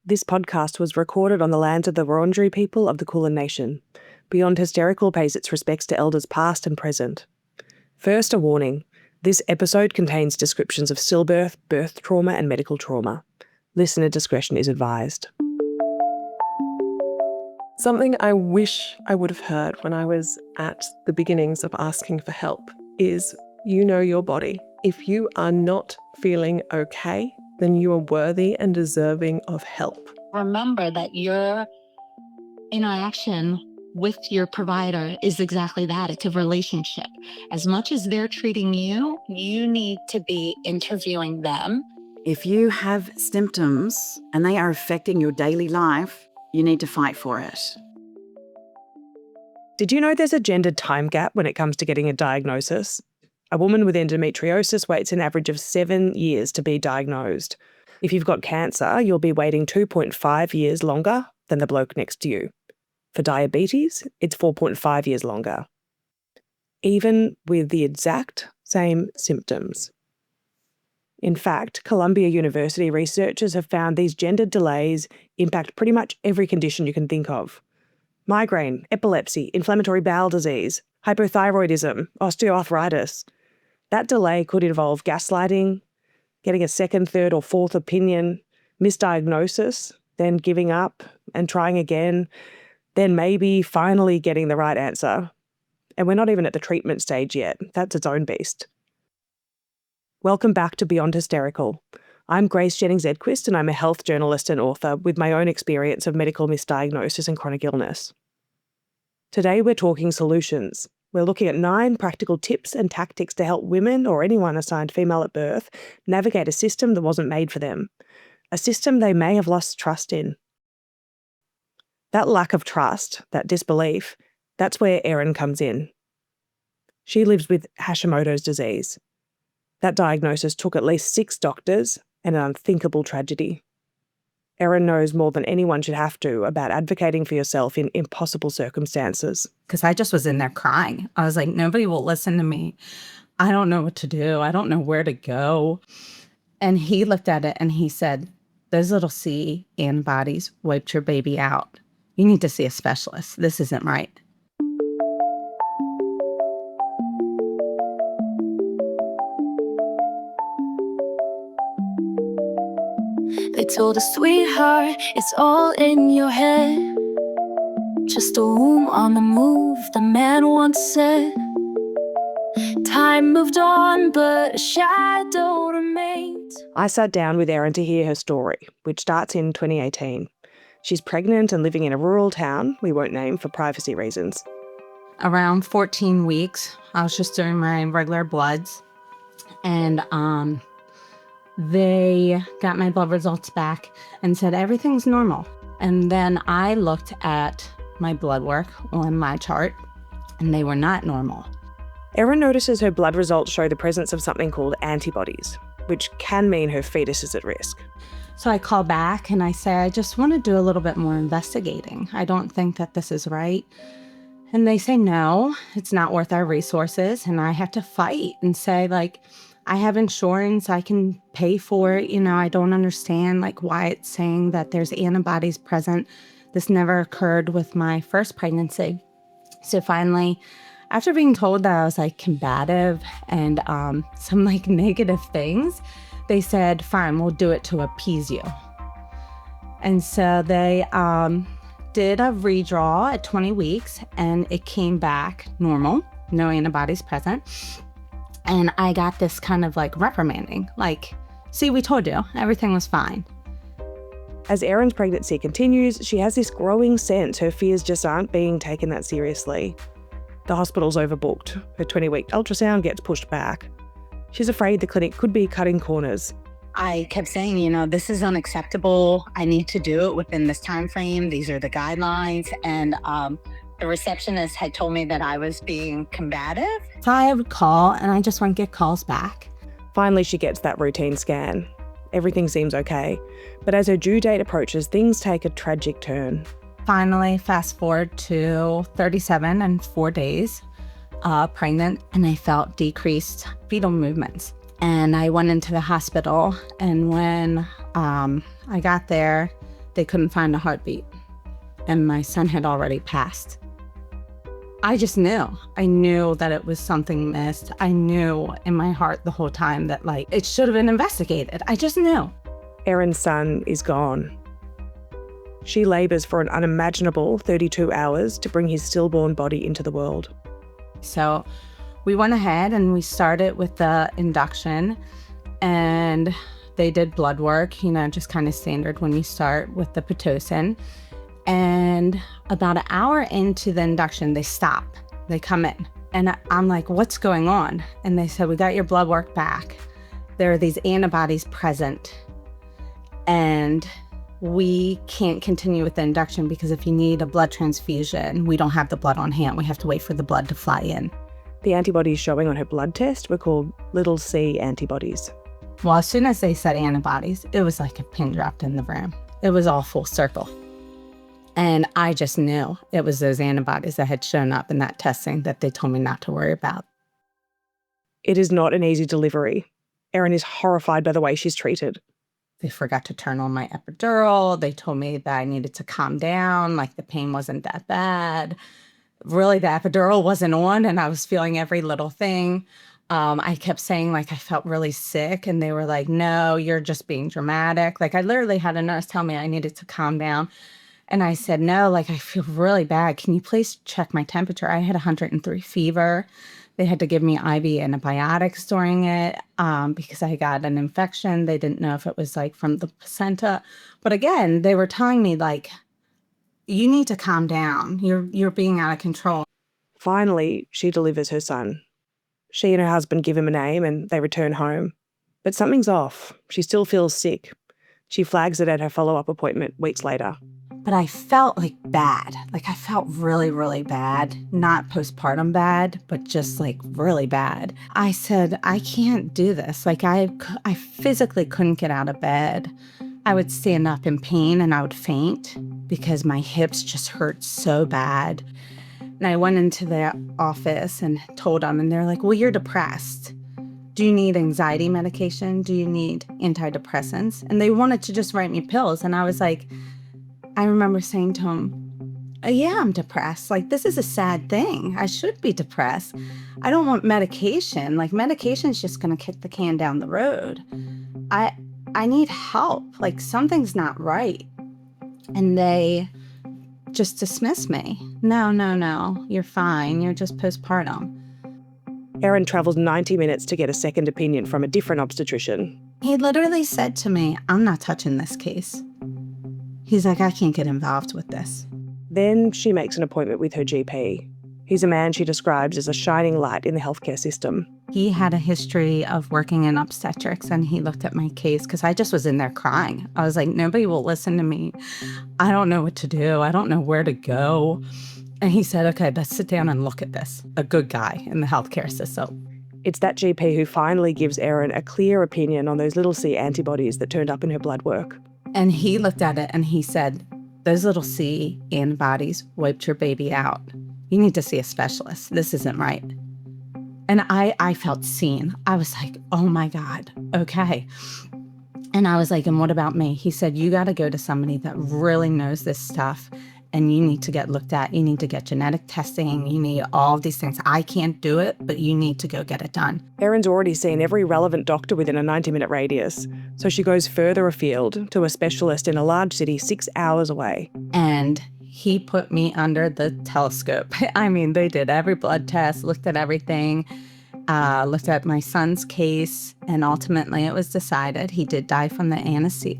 This podcast was recorded on the lands of the Wurundjeri people of the Kulin Nation. Beyond Hysterical pays its respects to elders past and present. First, a warning. This episode contains descriptions of stillbirth, birth trauma and medical trauma. Listener discretion is advised. Something I wish I would have heard when I was at the beginnings of asking for help is, you know your body. If you are not feeling okay, then you are worthy and deserving of help. Remember that your interaction with your provider is exactly that. It's a relationship. As much as they're treating you, you need to be interviewing them. If you have symptoms and they are affecting your daily life, you need to fight for it. Did you know there's a gendered time gap when it comes to getting a diagnosis? A woman with endometriosis waits an average of 7 years to be diagnosed. If you've got cancer, you'll be waiting 2.5 years longer than the bloke next to you. For diabetes, it's 4.5 years longer. Even with the exact same symptoms. In fact, Columbia University researchers have found these gendered delays impact pretty much every condition you can think of. Migraine, epilepsy, inflammatory bowel disease, hypothyroidism, osteoarthritis. That delay could involve gaslighting, getting a second, third or fourth opinion, misdiagnosis, then giving up and trying again, then maybe finally getting the right answer. And we're not even at the treatment stage yet. That's its own beast. Welcome back to Beyond Hysterical. I'm Grace Jennings-Edquist and I'm a health journalist and author with my own experience of medical misdiagnosis and chronic illness. Today we're talking solutions. We're looking at 9 practical tips and tactics to help women or anyone assigned female at birth navigate a system that wasn't made for them, a system they may have lost trust in. That lack of trust, that disbelief, that's where Erin comes in. She lives with Hashimoto's disease. That diagnosis took at least 6 doctors and an unthinkable tragedy. Erin knows more than anyone should have to about advocating for yourself in impossible circumstances. Because I just was in there crying. I was like, nobody will listen to me. I don't know what to do. I don't know where to go. And he looked at it and he said, those little C antibodies wiped your baby out. You need to see a specialist. This isn't right. They told us, sweetheart, it's all in your head. Just a womb on the move, the man once said. Time moved on, but a shadow remained. I sat down with Erin to hear her story, which starts in 2018. She's pregnant and living in a rural town we won't name for privacy reasons. Around 14 weeks, I was just doing my regular bloods. And they got my blood results back and said everything's normal. And then I looked at my blood work on my chart and they were not normal. Erin notices her blood results show the presence of something called antibodies, which can mean her fetus is at risk. So I call back and I say, I just want to do a little bit more investigating. I don't think that this is right. And they say, no, it's not worth our resources. And I have to fight and say, I have insurance, I can pay for it. I don't understand why it's saying that there's antibodies present. This never occurred with my first pregnancy. So finally, after being told that I was combative and some negative things, they said, fine, we'll do it to appease you. And so they did a redraw at 20 weeks and it came back normal, no antibodies present. And I got this kind of reprimanding, see, we told you, everything was fine. As Erin's pregnancy continues, she has this growing sense her fears just aren't being taken that seriously. The hospital's overbooked. Her 20-week ultrasound gets pushed back. She's afraid the clinic could be cutting corners. I kept saying, this is unacceptable. I need to do it within this time frame. These are the guidelines. And the receptionist had told me that I was being combative. So I would call and I just wouldn't get calls back. Finally, she gets that routine scan. Everything seems okay. But as her due date approaches, things take a tragic turn. Finally, fast forward to 37 and 4 days pregnant, and I felt decreased fetal movements. And I went into the hospital, and when I got there, they couldn't find a heartbeat. And my son had already passed. I just knew. I knew that it was something missed. I knew in my heart the whole time that it should have been investigated. I just knew. Erin's son is gone. She labours for an unimaginable 32 hours to bring his stillborn body into the world. So we went ahead and we started with the induction, and they did blood work, just kind of standard when you start with the Pitocin. And about an hour into the induction, they stop. They come in. And I'm like, what's going on? And they said, we got your blood work back. There are these antibodies present. And we can't continue with the induction because if you need a blood transfusion, we don't have the blood on hand. We have to wait for the blood to fly in. The antibodies showing on her blood test were called little c antibodies. Well, as soon as they said antibodies, it was like a pin dropped in the room. It was all full circle. And I just knew it was those antibodies that had shown up in that testing that they told me not to worry about. It is not an easy delivery. Erin is horrified by the way she's treated. They forgot to turn on my epidural. They told me that I needed to calm down, the pain wasn't that bad. Really, the epidural wasn't on, and I was feeling every little thing. I kept saying, I felt really sick, and they were like, no, you're just being dramatic. I literally had a nurse tell me I needed to calm down. And I said, no, I feel really bad. Can you please check my temperature? I had 103 fever. They had to give me IV antibiotics during it because I got an infection. They didn't know if it was from the placenta. But again, they were telling me you need to calm down. You're being out of control. Finally, she delivers her son. She and her husband give him a name and they return home. But something's off. She still feels sick. She flags it at her follow-up appointment weeks later. But I felt bad. I felt really, really bad. Not postpartum bad, but just really bad. I said, I can't do this. I physically couldn't get out of bed. I would stand up in pain and I would faint because my hips just hurt so bad. And I went into the office and told them, and they're like, well, you're depressed. Do you need anxiety medication? Do you need antidepressants? And they wanted to just write me pills. And I was like, I remember saying to him, yeah, I'm depressed. This is a sad thing. I should be depressed. I don't want medication. Medication's just going to kick the can down the road. I need help. Something's not right. And they just dismissed me. No, you're fine. You're just postpartum. Erin travels 90 minutes to get a second opinion from a different obstetrician. He literally said to me, I'm not touching this case. He's like, I can't get involved with this. Then she makes an appointment with her GP. He's a man she describes as a shining light in the healthcare system. He had a history of working in obstetrics, and he looked at my case because I just was in there crying. I was like, nobody will listen to me. I don't know what to do. I don't know where to go. And he said, okay, let's sit down and look at this. A good guy in the healthcare system. It's that GP who finally gives Erin a clear opinion on those little c antibodies that turned up in her blood work. And he looked at it and he said, those little c antibodies wiped your baby out. You need to see a specialist. This isn't right. And I felt seen. I was like, oh my God, okay. And I was like, and what about me? He said, you got to go to somebody that really knows this stuff, and you need to get looked at. You need to get genetic testing. You need all of these things. I can't do it, but you need to go get it done. Erin's already seen every relevant doctor within a 90-minute radius, so she goes further afield to a specialist in a large city 6 hours away. And he put me under the telescope. I mean, they did every blood test, looked at everything, looked at my son's case, and ultimately it was decided he did die from the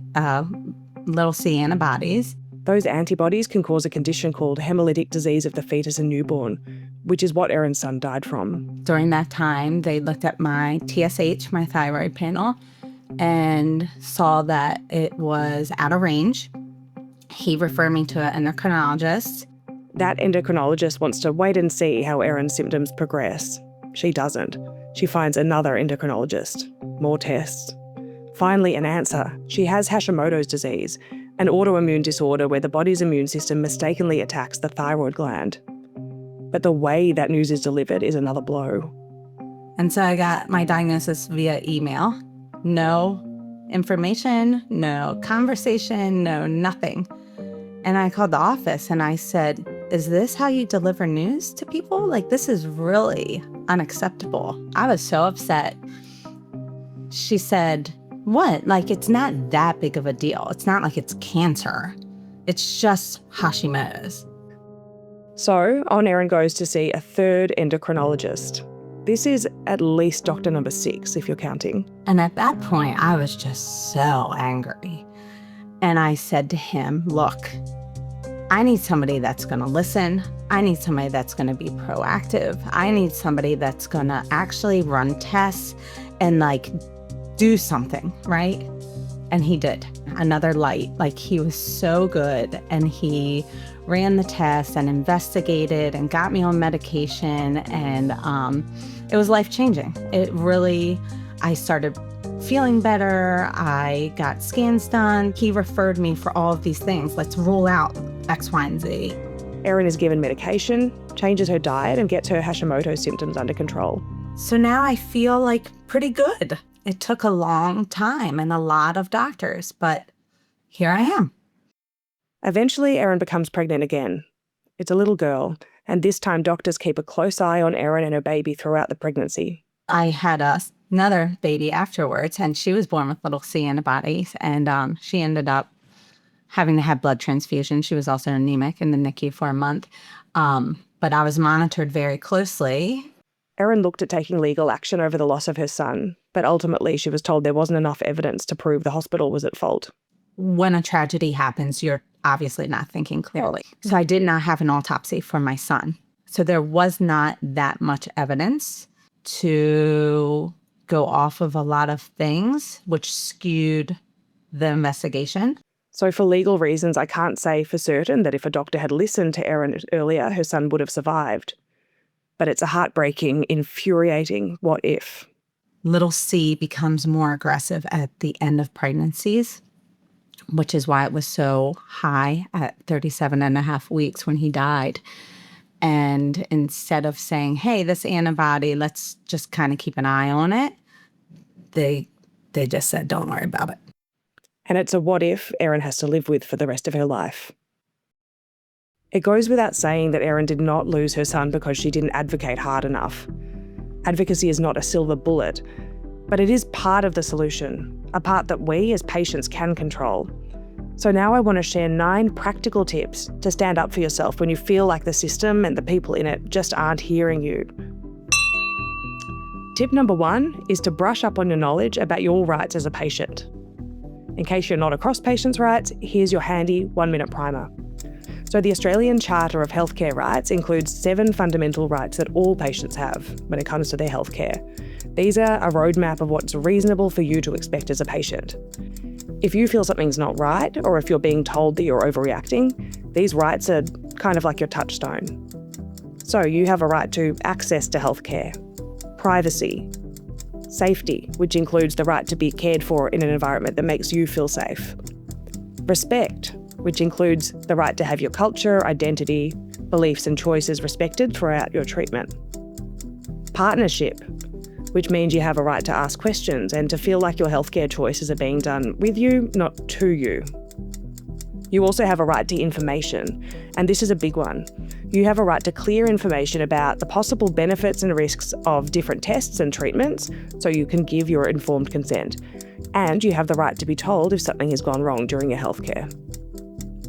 little c antibodies. Those antibodies can cause a condition called hemolytic disease of the fetus and newborn, which is what Erin's son died from. During that time, they looked at my TSH, my thyroid panel, and saw that it was out of range. He referred me to an endocrinologist. That endocrinologist wants to wait and see how Erin's symptoms progress. She doesn't. She finds another endocrinologist. More tests. Finally, an answer. She has Hashimoto's disease, an autoimmune disorder where the body's immune system mistakenly attacks the thyroid gland. But the way that news is delivered is another blow. And so I got my diagnosis via email. No information, no conversation, no nothing. And I called the office and I said, is this how you deliver news to people? Like, this is really unacceptable. I was so upset. She said, what? Like, it's not that big of a deal. It's not like it's cancer. It's just Hashimoto's. So on Erin goes to see a third endocrinologist. This is at least doctor number 6, if you're counting. And at that point, I was just so angry. And I said to him, look, I need somebody that's going to listen. I need somebody that's going to be proactive. I need somebody that's going to actually run tests and like do something, right? And he did. Another light. Like, he was so good, and he ran the test and investigated and got me on medication, and it was life-changing. It really, I started feeling better. I got scans done. He referred me for all of these things. Let's rule out X, Y, and Z. Erin is given medication, changes her diet, and gets her Hashimoto symptoms under control. So now I feel like pretty good. It took a long time and a lot of doctors, but here I am. Eventually, Erin becomes pregnant again. It's a little girl, and this time doctors keep a close eye on Erin and her baby throughout the pregnancy. I had another baby afterwards, and she was born with little C antibodies, and she ended up having to have blood transfusion. She was also anemic in the NICU for a month, but I was monitored very closely. Erin looked at taking legal action over the loss of her son, but ultimately she was told there wasn't enough evidence to prove the hospital was at fault. When a tragedy happens, you're obviously not thinking clearly. So I did not have an autopsy for my son. So there was not that much evidence to go off of a lot of things, which skewed the investigation. So for legal reasons, I can't say for certain that if a doctor had listened to Erin earlier, her son would have survived. But it's a heartbreaking, infuriating what if. Little C becomes more aggressive at the end of pregnancies, which is why it was so high at 37 and a half weeks when he died. And instead of saying, hey, this antibody, let's just kind of keep an eye on it, they just said, don't worry about it. And it's a what if Erin has to live with for the rest of her life. It goes without saying that Erin did not lose her son because she didn't advocate hard enough. Advocacy is not a silver bullet, but it is part of the solution, a part that we as patients can control. So now I want to share 9 practical tips to stand up for yourself when you feel like the system and the people in it just aren't hearing you. Tip number 1 is to brush up on your knowledge about your rights as a patient. In case you're not across patients' rights, here's your handy 1-minute primer. So the Australian Charter of Healthcare Rights includes 7 fundamental rights that all patients have when it comes to their healthcare. These are a roadmap of what's reasonable for you to expect as a patient. If you feel something's not right, or if you're being told that you're overreacting, these rights are kind of like your touchstone. So you have a right to access to healthcare, privacy, safety, which includes the right to be cared for in an environment that makes you feel safe, respect, which includes the right to have your culture, identity, beliefs and choices respected throughout your treatment. Partnership, which means you have a right to ask questions and to feel like your healthcare choices are being done with you, not to you. You also have a right to information, and this is a big one. You have a right to clear information about the possible benefits and risks of different tests and treatments, so you can give your informed consent. And you have the right to be told if something has gone wrong during your healthcare.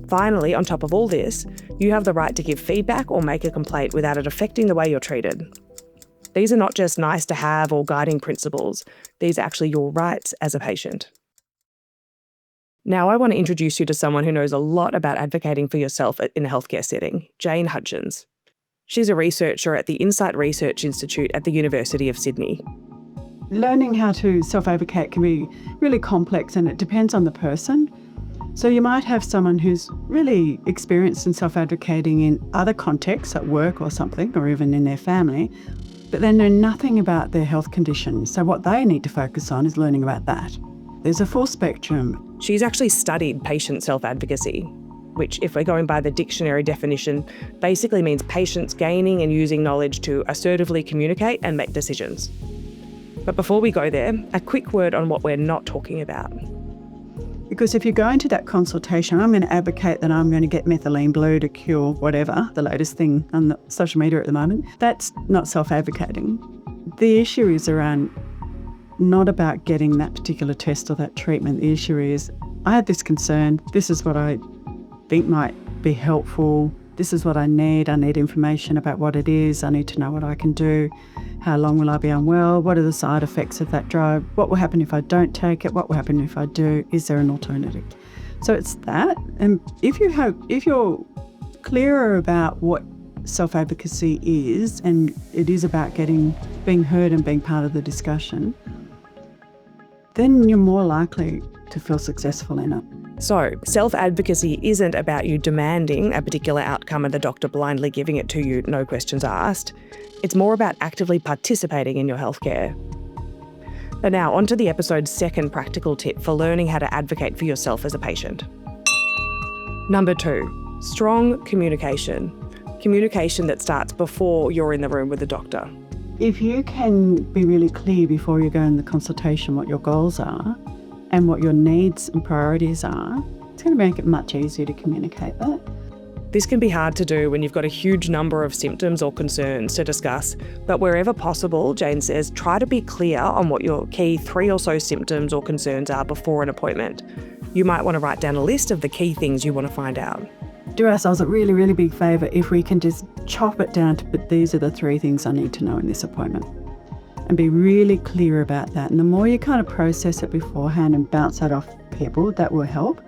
Finally, on top of all this, you have the right to give feedback or make a complaint without it affecting the way you're treated. These are not just nice to have or guiding principles. These are actually your rights as a patient. Now I want to introduce you to someone who knows a lot about advocating for yourself in a healthcare setting, Jane Hutchens. She's a researcher at the Insight Research Institute at the University of Sydney. Learning how to self-advocate can be really complex, and it depends on the person. So you might have someone who's really experienced in self-advocating in other contexts, at work or something, or even in their family, but they know nothing about their health condition. So what they need to focus on is learning about that. There's a full spectrum. She's actually studied patient self-advocacy, which, if we're going by the dictionary definition, basically means patients gaining and using knowledge to assertively communicate and make decisions. But before we go there, a quick word on what we're not talking about. Because if you go into that consultation, I'm going to advocate that I'm going to get methylene blue to cure whatever, the latest thing on the social media at the moment. That's not self-advocating. The issue is around not about getting that particular test or that treatment. The issue is, I had this concern, this is what I think might be helpful, this is what I need information about what it is, I need to know what I can do, how long will I be unwell, what are the side effects of that drug, what will happen if I don't take it, what will happen if I do, is there an alternative? So it's that, and if you're clearer about what self-advocacy is, and it is about being heard and being part of the discussion, then you're more likely to feel successful in it. So, self-advocacy isn't about you demanding a particular outcome and the doctor blindly giving it to you, no questions asked. It's more about actively participating in your healthcare. But now, on to the episode's second practical tip for learning how to advocate for yourself as a patient. Number 2, strong communication. Communication that starts before you're in the room with the doctor. If you can be really clear before you go in the consultation what your goals are and what your needs and priorities are, it's going to make it much easier to communicate that. This can be hard to do when you've got a huge number of symptoms or concerns to discuss, but wherever possible, Jane says, try to be clear on what your key 3 or so symptoms or concerns are before an appointment. You might want to write down a list of the key things you want to find out. Do ourselves a really, really big favour if we can just chop it down to, but these are the 3 things I need to know in this appointment. And be really clear about that. And the more you kind of process it beforehand and bounce that off people, that will help.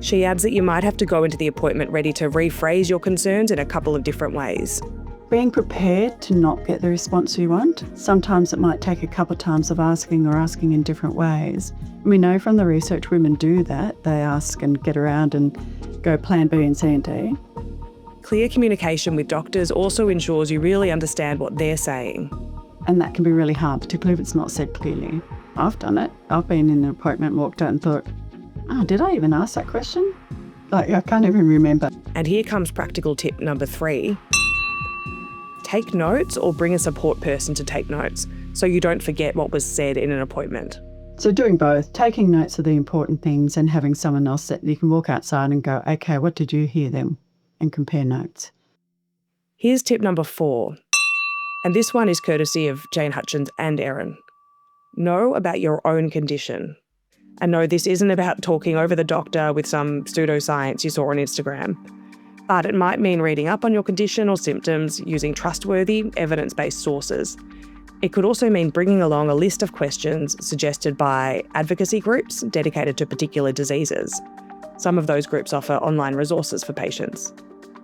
She adds that you might have to go into the appointment ready to rephrase your concerns in a couple of different ways. Being prepared to not get the response you want. Sometimes it might take a couple of times of asking in different ways. We know from the research women do that. They ask and get around and go plan B and C and D. Clear communication with doctors also ensures you really understand what they're saying. And that can be really hard, particularly if it's not said clearly. I've done it. I've been in an appointment, walked out and thought, did I even ask that question? I can't even remember. And here comes practical tip number 3. Take notes or bring a support person to take notes so you don't forget what was said in an appointment. So doing both, taking notes of the important things and having someone else that you can walk outside and go, okay, what did you hear then? And compare notes. Here's tip number 4. And this one is courtesy of Jane Hutchens and Erin. Know about your own condition. And no, this isn't about talking over the doctor with some pseudoscience you saw on Instagram. But it might mean reading up on your condition or symptoms using trustworthy, evidence-based sources. It could also mean bringing along a list of questions suggested by advocacy groups dedicated to particular diseases. Some of those groups offer online resources for patients.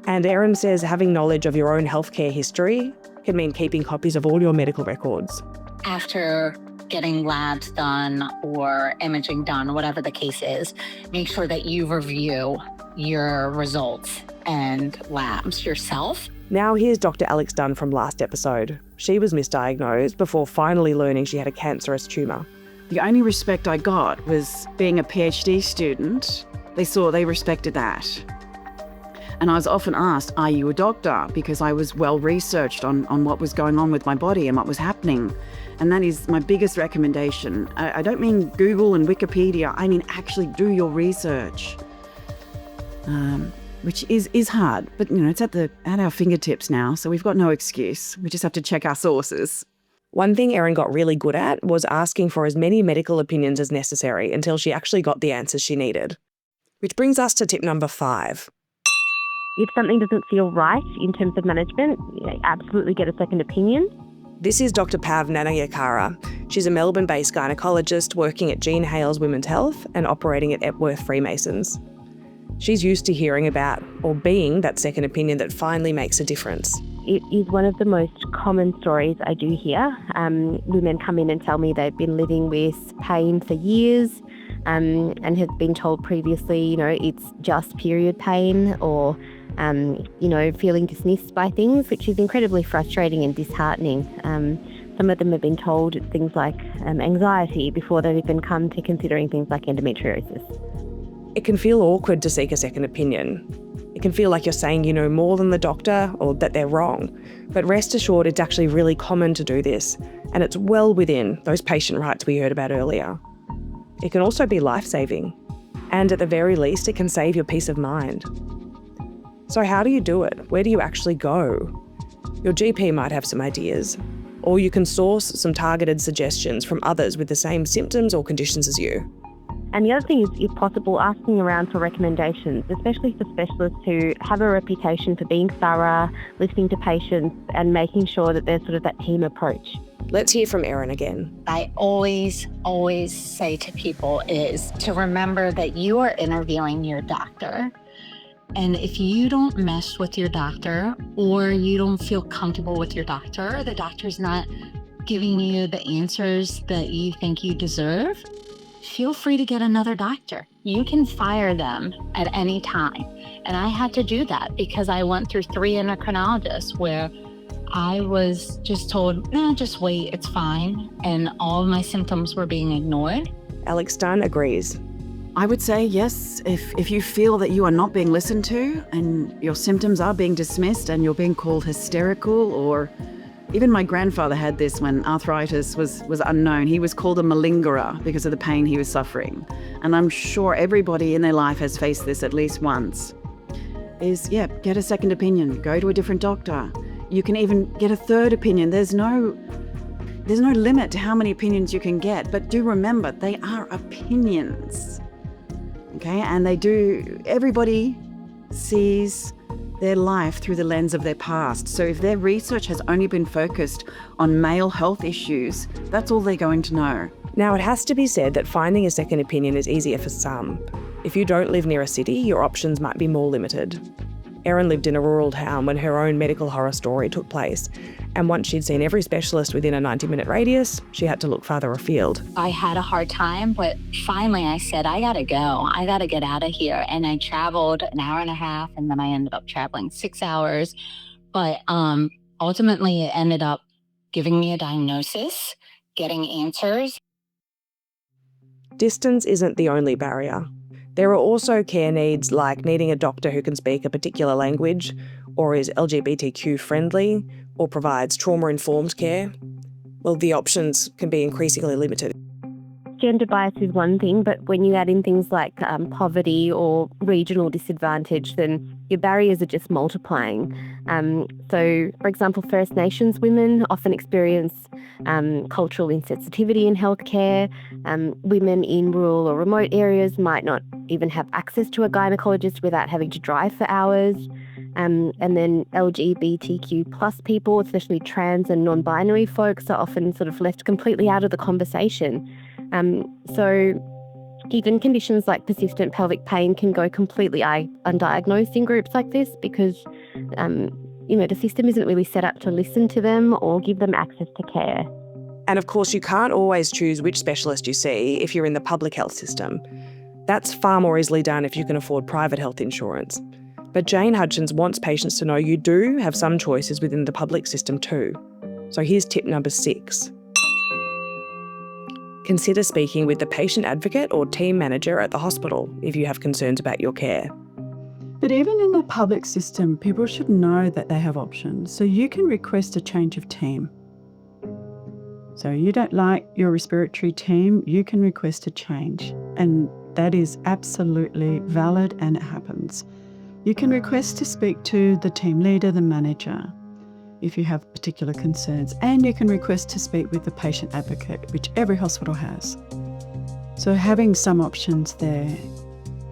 And Erin says having knowledge of your own healthcare history can mean keeping copies of all your medical records. After getting labs done or imaging done, whatever the case is, make sure that you review your results and labs yourself. Now here's Dr. Alex Dunn from last episode. She was misdiagnosed before finally learning she had a cancerous tumour. The only respect I got was being a PhD student. They respected that. And I was often asked, are you a doctor? Because I was well researched on what was going on with my body and what was happening. And that is my biggest recommendation. I don't mean Google and Wikipedia, I mean actually do your research. Which is hard, but it's at our fingertips now, so we've got no excuse. We just have to check our sources. One thing Erin got really good at was asking for as many medical opinions as necessary until she actually got the answers she needed. Which brings us to tip number 5. If something doesn't feel right in terms of management, absolutely get a second opinion. This is Dr. Pav Nanayakkara. She's a Melbourne-based gynaecologist working at Jean Hales Women's Health and operating at Epworth Freemasons. She's used to hearing about or being that second opinion that finally makes a difference. It is one of the most common stories I do hear. Women come in and tell me they've been living with pain for years and have been told previously, it's just period pain or, feeling dismissed by things, which is incredibly frustrating and disheartening. Some of them have been told things like anxiety before they've even come to considering things like endometriosis. It can feel awkward to seek a second opinion. It can feel like you're saying you know more than the doctor or that they're wrong. But rest assured, it's actually really common to do this. and it's well within those patient rights we heard about earlier. It can also be life-saving, and at the very least, it can save your peace of mind. So how do you do it? Where do you actually go? Your GP might have some ideas, or you can source some targeted suggestions from others with the same symptoms or conditions as you. And the other thing is, if possible, asking around for recommendations, especially for specialists who have a reputation for being thorough, listening to patients, and making sure that there's sort of that team approach. Let's hear from Erin again. I always say to people is to remember that you are interviewing your doctor. And if you don't mesh with your doctor, or you don't feel comfortable with your doctor, the doctor's not giving you the answers that you think you deserve, feel free to get another doctor. You can fire them at any time. And I had to do that because I went through 3 endocrinologists where I was just told, no, just wait, it's fine. And all of my symptoms were being ignored. Alex Dunn agrees. I would say yes, if you feel that you are not being listened to and your symptoms are being dismissed and you're being called hysterical, or even my grandfather had this when arthritis was unknown. He was called a malingerer because of the pain he was suffering. And I'm sure everybody in their life has faced this at least once. Get a second opinion, go to a different doctor. You can even get a third opinion. There's no limit to how many opinions you can get, but do remember, they are opinions. Okay, and everybody sees their life through the lens of their past. So if their research has only been focused on male health issues, that's all they're going to know. Now, it has to be said that finding a second opinion is easier for some. If you don't live near a city, your options might be more limited. Erin lived in a rural town when her own medical horror story took place, and once she'd seen every specialist within a 90-minute radius, she had to look farther afield. I had a hard time, but finally I said, I gotta go. I gotta get out of here. And I traveled an hour and a half, and then I ended up traveling 6 hours. But ultimately it ended up giving me a diagnosis, getting answers. Distance isn't the only barrier. There are also care needs like needing a doctor who can speak a particular language, or is LGBTQ friendly, or provides trauma-informed care. Well, the options can be increasingly limited. Gender bias is one thing, but when you add in things like poverty or regional disadvantage, then your barriers are just multiplying. So, for example, First Nations women often experience cultural insensitivity in healthcare. Women in rural or remote areas might not even have access to a gynaecologist without having to drive for hours. And then LGBTQ plus people, especially trans and non-binary folks, are often sort of left completely out of the conversation. So even conditions like persistent pelvic pain can go completely undiagnosed in groups like this because, the system isn't really set up to listen to them or give them access to care. And of course, you can't always choose which specialist you see if you're in the public health system. That's far more easily done if you can afford private health insurance. But Jane Hutchens wants patients to know you do have some choices within the public system too. So here's tip number 6. Consider speaking with the patient advocate or team manager at the hospital if you have concerns about your care. But even in the public system, people should know that they have options. So you can request a change of team. So you don't like your respiratory team, you can request a change. And that is absolutely valid, and it happens. You can request to speak to the team leader, the manager, if you have particular concerns, and you can request to speak with the patient advocate, which every hospital has. So having some options there,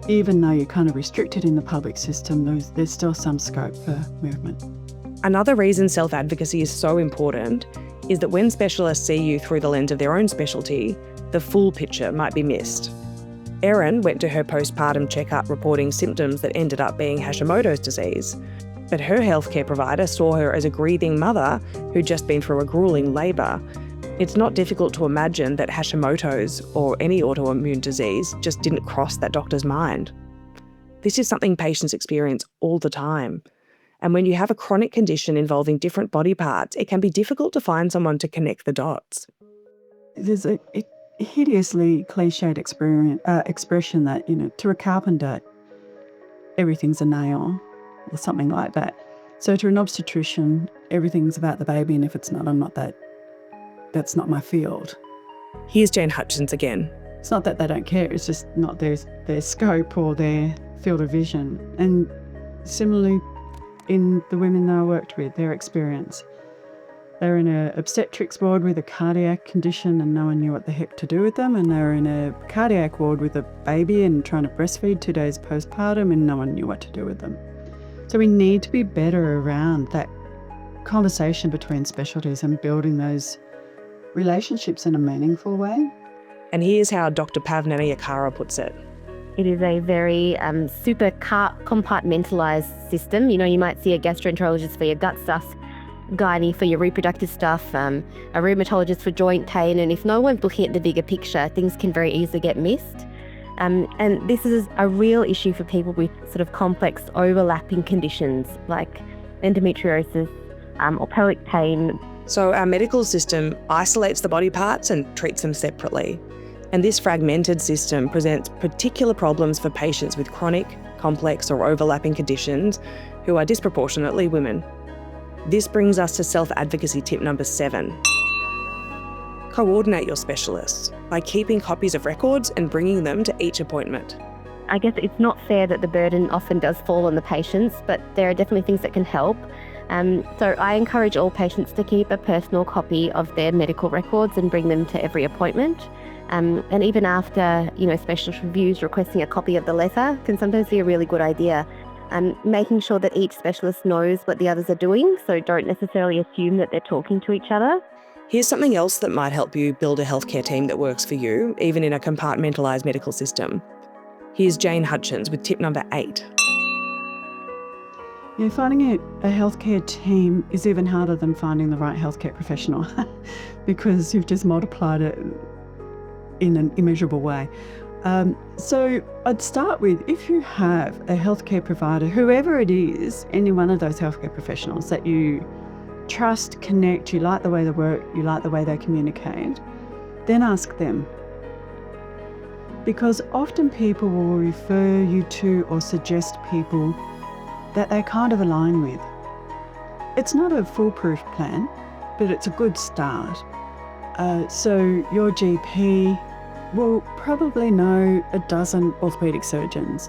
even though you're kind of restricted in the public system, there's still some scope for movement. Another reason self-advocacy is so important is that when specialists see you through the lens of their own specialty, the full picture might be missed. Erin went to her postpartum checkup reporting symptoms that ended up being Hashimoto's disease. But her healthcare provider saw her as a grieving mother who'd just been through a grueling labour. It's not difficult to imagine that Hashimoto's or any autoimmune disease just didn't cross that doctor's mind. This is something patients experience all the time. And when you have a chronic condition involving different body parts, it can be difficult to find someone to connect the dots. There's a hideously cliched expression that, to a carpenter, everything's a nail, or something like that. So to an obstetrician, everything's about the baby, and if it's not, I'm not that that's not my field. Here's Jane Hutchens again. It's not that they don't care, it's just not their scope or their field of vision. And similarly, in the women that I worked with, their experience. They're in an obstetrics ward with a cardiac condition and no one knew what the heck to do with them. And they were in a cardiac ward with a baby and trying to breastfeed 2 days postpartum and no one knew what to do with them. So we need to be better around that conversation between specialties and building those relationships in a meaningful way. And here's how Dr. Pav Nanayakkara puts it. It is a very super compartmentalised system. You know, you might see a gastroenterologist for your gut stuff, gynae for your reproductive stuff, a rheumatologist for joint pain, and if no one's looking at the bigger picture, things can very easily get missed. And this is a real issue for people with sort of complex overlapping conditions like endometriosis or pelvic pain. So our medical system isolates the body parts and treats them separately. And this fragmented system presents particular problems for patients with chronic, complex or overlapping conditions who are disproportionately women. This brings us to self-advocacy tip number 7. Coordinate your specialists by keeping copies of records and bringing them to each appointment. I guess it's not fair that the burden often does fall on the patients, but there are definitely things that can help. So I encourage all patients to keep a personal copy of their medical records and bring them to every appointment. And even after, specialist reviews, requesting a copy of the letter can sometimes be a really good idea. Making sure that each specialist knows what the others are doing, so don't necessarily assume that they're talking to each other. Here's something else that might help you build a healthcare team that works for you, even in a compartmentalised medical system. Here's Jane Hutchens with tip number 8. Yeah, finding a healthcare team is even harder than finding the right healthcare professional because you've just multiplied it in an immeasurable way. So I'd start with, if you have a healthcare provider, whoever it is, any one of those healthcare professionals that you trust, connect, you like the way they work, you like the way they communicate, then ask them. Because often people will refer you to or suggest people that they kind of align with. It's not a foolproof plan, but it's a good start. So your GP will probably know a dozen orthopaedic surgeons,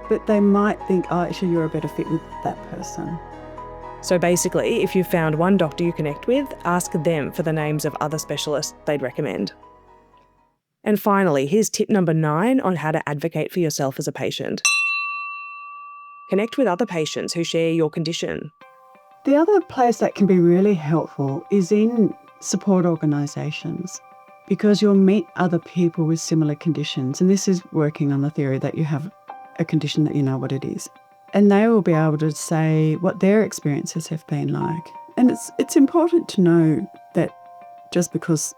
but they might think, oh, actually you're a better fit with that person. So basically, if you've found one doctor you connect with, ask them for the names of other specialists they'd recommend. And finally, here's tip number 9 on how to advocate for yourself as a patient. Connect with other patients who share your condition. The other place that can be really helpful is in support organisations, because you'll meet other people with similar conditions. And this is working on the theory that you have a condition that you know what it is. And they will be able to say what their experiences have been like. And it's important to know that just because,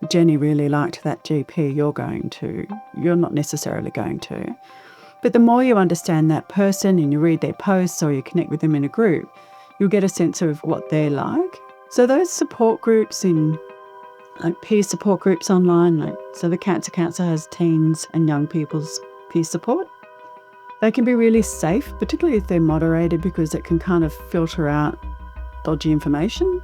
Jenny really liked that GP, you're not necessarily going to. But the more you understand that person and you read their posts or you connect with them in a group, you'll get a sense of what they're like. So those support groups like peer support groups online, so the Cancer Council has teens and young people's peer support. They can be really safe, particularly if they're moderated, because it can kind of filter out dodgy information.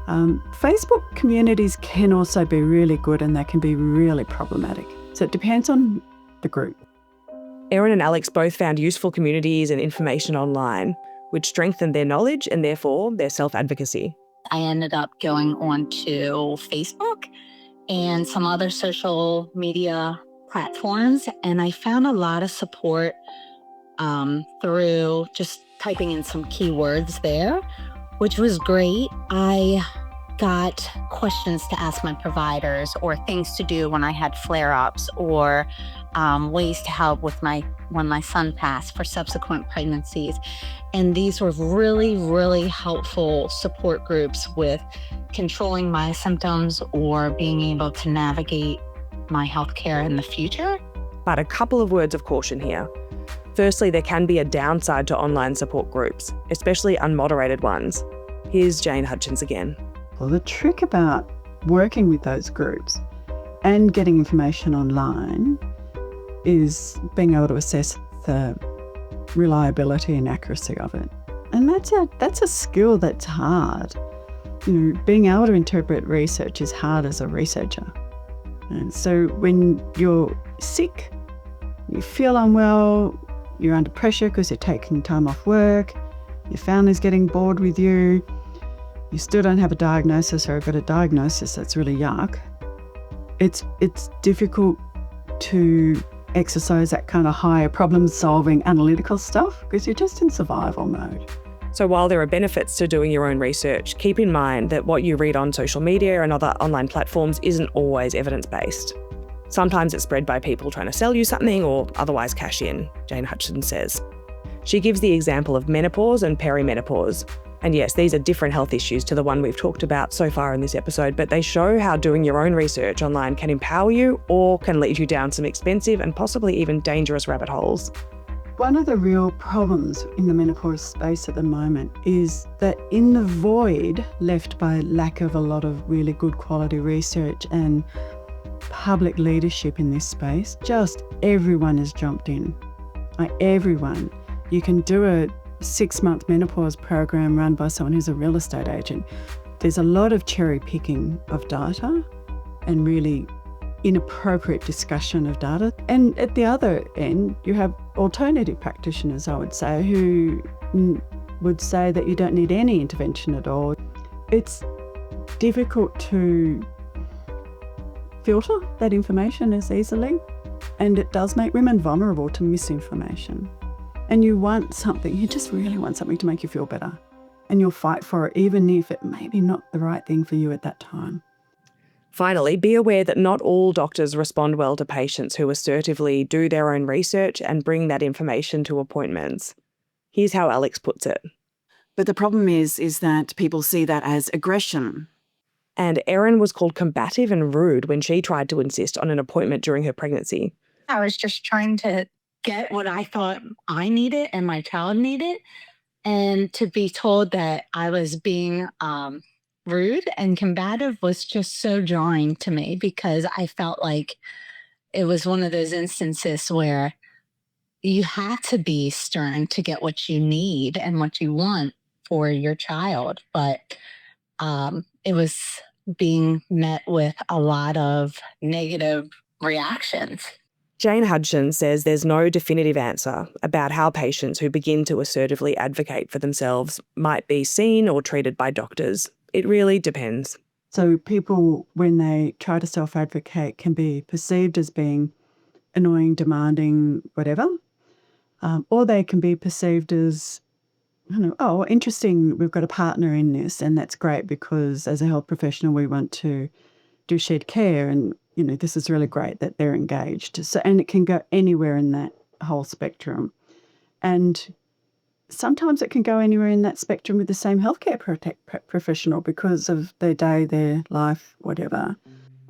Facebook communities can also be really good and they can be really problematic. So it depends on the group. Erin and Alex both found useful communities and information online, which strengthened their knowledge and therefore their self-advocacy. I ended up going on to Facebook and some other social media platforms, and I found a lot of support through just typing in some keywords there, which was great. I got questions to ask my providers or things to do when I had flare-ups or ways to help with when my son passed for subsequent pregnancies. And these were really, really helpful support groups with controlling my symptoms or being able to navigate my healthcare in the future. But a couple of words of caution here. Firstly, there can be a downside to online support groups, especially unmoderated ones. Here's Jane Hutchens again. Well, the trick about working with those groups and getting information online is being able to assess the reliability and accuracy of it. And that's a skill that's hard. being able to interpret research is hard as a researcher. And so when you're sick, you feel unwell, you're under pressure because you're taking time off work, your family's getting bored with you, you still don't have a diagnosis or got a diagnosis that's really yuck, it's difficult to exercise that kind of higher problem-solving analytical stuff because you're just in survival mode. So while there are benefits to doing your own research, keep in mind that what you read on social media and other online platforms isn't always evidence-based. Sometimes it's spread by people trying to sell you something or otherwise cash in, Jane Hutchens says. She gives the example of menopause and perimenopause. And yes, these are different health issues to the one we've talked about so far in this episode, but they show how doing your own research online can empower you or can lead you down some expensive and possibly even dangerous rabbit holes. One of the real problems in the menopause space at the moment is that in the void left by lack of a lot of really good quality research and public leadership in this space, just everyone has jumped in. Like everyone. You can do a 6-month menopause program run by someone who's a real estate agent. There's a lot of cherry picking of data and really inappropriate discussion of data. And at the other end, you have alternative practitioners, I would say, who would say that you don't need any intervention at all. It's difficult to filter that information as easily, and it does make women vulnerable to misinformation. And you just really want something to make you feel better. And you'll fight for it, even if it may be not the right thing for you at that time. Finally, be aware that not all doctors respond well to patients who assertively do their own research and bring that information to appointments. Here's how Alex puts it. But the problem is that people see that as aggression. And Erin was called combative and rude when she tried to insist on an appointment during her pregnancy. I was just trying to get what I thought I needed and my child needed. And to be told that I was being rude and combative was just so jarring to me, because I felt like it was one of those instances where you have to be stern to get what you need and what you want for your child. But it was being met with a lot of negative reactions. Jane Hutchens says there's no definitive answer about how patients who begin to assertively advocate for themselves might be seen or treated by doctors. It really depends. So people, when they try to self-advocate, can be perceived as being annoying, demanding, whatever. Or they can be perceived as, oh, interesting, we've got a partner in this, and that's great because as a health professional we want to do shared care, and this is really great that they're engaged. So, and it can go anywhere in that whole spectrum. And sometimes it can go anywhere in that spectrum with the same healthcare professional because of their day, their life, whatever.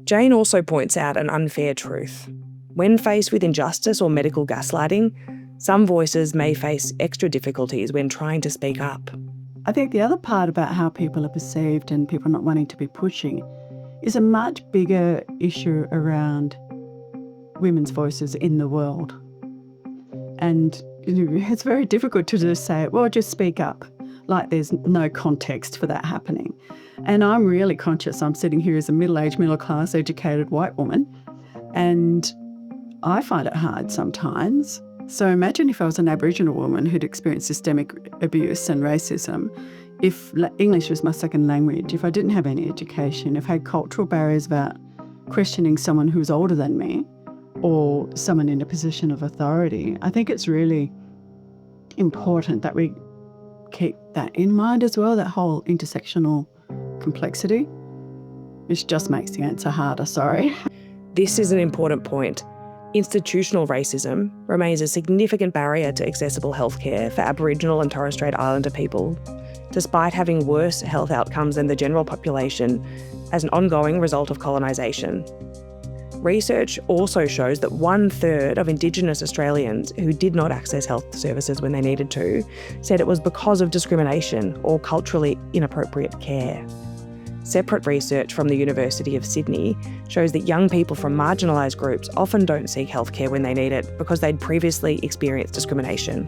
Jane also points out an unfair truth. When faced with injustice or medical gaslighting, some voices may face extra difficulties when trying to speak up. I think the other part about how people are perceived and people not wanting to be pushing is a much bigger issue around women's voices in the world. And it's very difficult to just say, well, just speak up, like there's no context for that happening. And I'm really conscious I'm sitting here as a middle-aged, middle-class, educated white woman, and I find it hard sometimes. So imagine if I was an Aboriginal woman who'd experienced systemic abuse and racism, if English was my second language, if I didn't have any education, if I had cultural barriers about questioning someone who's older than me or someone in a position of authority. I think it's really important that we keep that in mind as well, that whole intersectional complexity, which just makes the answer harder, sorry. This is an important point. Institutional racism remains a significant barrier to accessible healthcare for Aboriginal and Torres Strait Islander people, despite having worse health outcomes than the general population as an ongoing result of colonisation. Research also shows that 1/3 of Indigenous Australians who did not access health services when they needed to said it was because of discrimination or culturally inappropriate care. Separate research from the University of Sydney shows that young people from marginalised groups often don't seek healthcare when they need it because they'd previously experienced discrimination.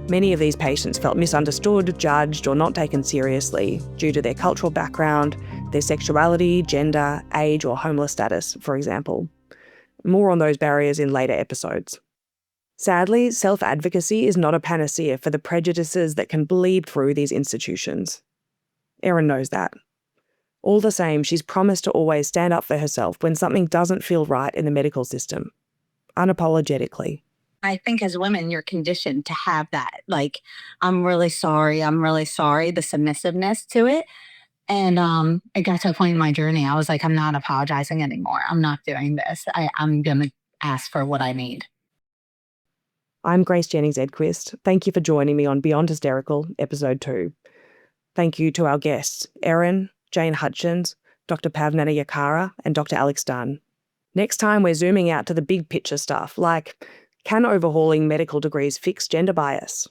Many of these patients felt misunderstood, judged, or not taken seriously due to their cultural background, their sexuality, gender, age, or homeless status, for example. More on those barriers in later episodes. Sadly, self-advocacy is not a panacea for the prejudices that can bleed through these institutions. Erin knows that. All the same, she's promised to always stand up for herself when something doesn't feel right in the medical system, unapologetically. I think as women, you're conditioned to have that, like, I'm really sorry, the submissiveness to it. And it got to a point in my journey, I was like, I'm not apologizing anymore. I'm not doing this. I'm going to ask for what I need. I'm Grace Jennings-Edquist. Thank you for joining me on Beyond Hysterical, Episode 2. Thank you to our guests, Erin, Jane Hutchens, Dr. Pav Nanayakkara, and Dr. Alex Dunn. Next time, we're zooming out to the big picture stuff, like, can overhauling medical degrees fix gender bias?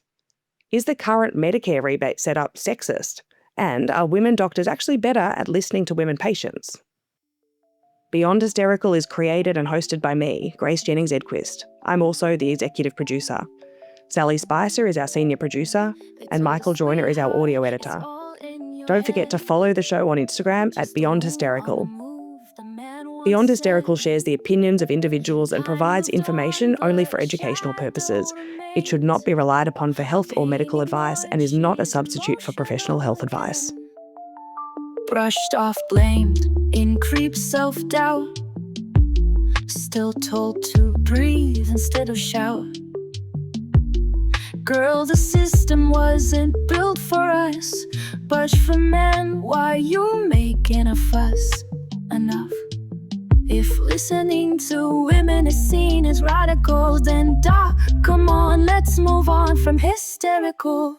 Is the current Medicare rebate setup sexist? And are women doctors actually better at listening to women patients? Beyond Hysterical is created and hosted by me, Grace Jennings-Edquist. I'm also the executive producer. Sally Spicer is our senior producer, and Michael Joyner is our audio editor. Don't forget to follow the show on Instagram at Beyond Hysterical. Beyond Hysterical shares the opinions of individuals and provides information only for educational purposes. It should not be relied upon for health or medical advice and is not a substitute for professional health advice. Brushed off, blamed, in creeps self-doubt. Still told to breathe instead of shout. Girl, the system wasn't built for us, but for men, why you making a fuss? Enough. If listening to women is seen as radical, then doc, come on, let's move on from hysterical.